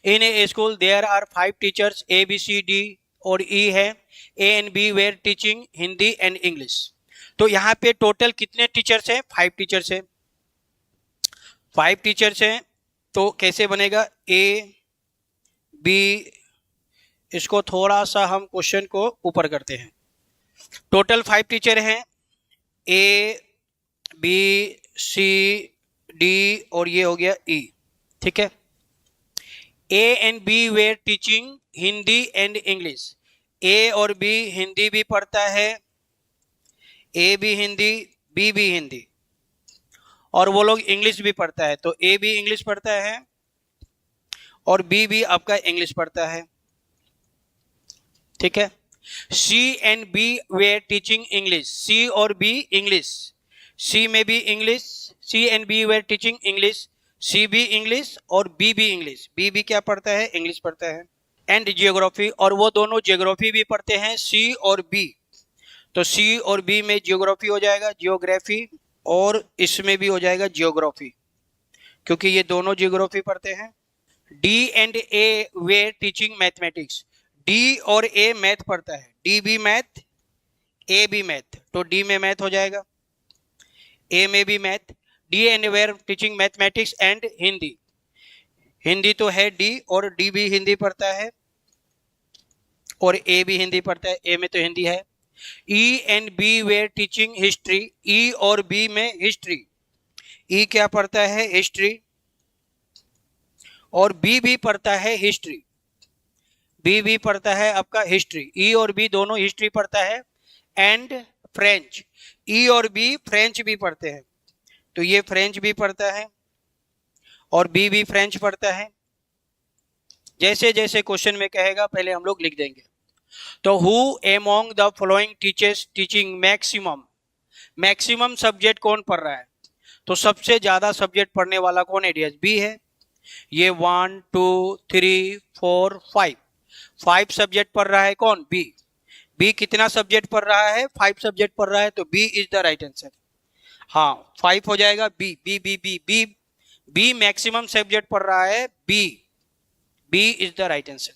In a school there are 5 teachers, A B C D और E है, A and B were teaching Hindi and English. तो यहाँ पे total कितने teachers हैं? 5 टीचर्स हैं। 5 टीचर्स हैं तो कैसे बनेगा? ए बी, इसको थोड़ा सा हम क्वेश्चन को ऊपर करते हैं। टोटल 5 टीचर हैं, ए बी सी डी और ये हो गया ई, ठीक है। A and B were teaching Hindi and English. A और बी हिंदी भी पढ़ता है, ए भी हिंदी, बी भी हिंदी, और वो लोग इंग्लिश भी पढ़ता है। तो ए भी इंग्लिश पढ़ता है और बी भी आपका इंग्लिश पढ़ता है, ठीक है। C and B were teaching English. C और बी इंग्लिश, सी में भी English, C and B were teaching English, C भी इंग्लिश और बी भी इंग्लिश। बी भी क्या पढ़ता है? इंग्लिश पढ़ता है। एंड जियोग्राफी, और वो दोनों जियोग्राफी भी पढ़ते हैं, सी और बी। तो सी और बी में जियोग्राफी हो जाएगा, जियोग्राफी, और इसमें भी हो जाएगा जियोग्राफी, क्योंकि ये दोनों जियोग्राफी पढ़ते हैं। D and A were teaching mathematics. D और ए मैथ पढ़ता है, डी भी मैथ, ए भी मैथ, तो डी में मैथ हो जाएगा, ए में भी math. D and were teaching mathematics and Hindi. Hindi तो है डी, और डी भी हिंदी पढ़ता है और ए भी हिंदी पढ़ता है, ए में तो हिंदी है। E and B were teaching history. E और बी में हिस्ट्री। ई क्या पढ़ता है? हिस्ट्री, और बी भी पढ़ता है हिस्ट्री। बी भी पढ़ता है आपका हिस्ट्री। ई और बी दोनों हिस्ट्री पढ़ता है। एंड फ्रेंच, ई और बी फ्रेंच भी पढ़ते हैं, तो ये फ्रेंच भी पढ़ता है और बी भी फ्रेंच पढ़ता है। जैसे जैसे क्वेश्चन में कहेगा पहले हम लोग लिख देंगे। तो who among the following teachers teaching maximum. Maximum subject कौन पढ़ रहा है? तो सबसे ज्यादा सब्जेक्ट पढ़ने वाला कौन है? बी है। ये 1 2 3 4 5 सब्जेक्ट पढ़ रहा है कौन? बी। बी कितना सब्जेक्ट पढ़ रहा है? 5 सब्जेक्ट पढ़ रहा है, तो B is the right answer. हाँ, 5 हो जाएगा। B B B B B B maximum subject पढ़ रहा है, B is the right answer.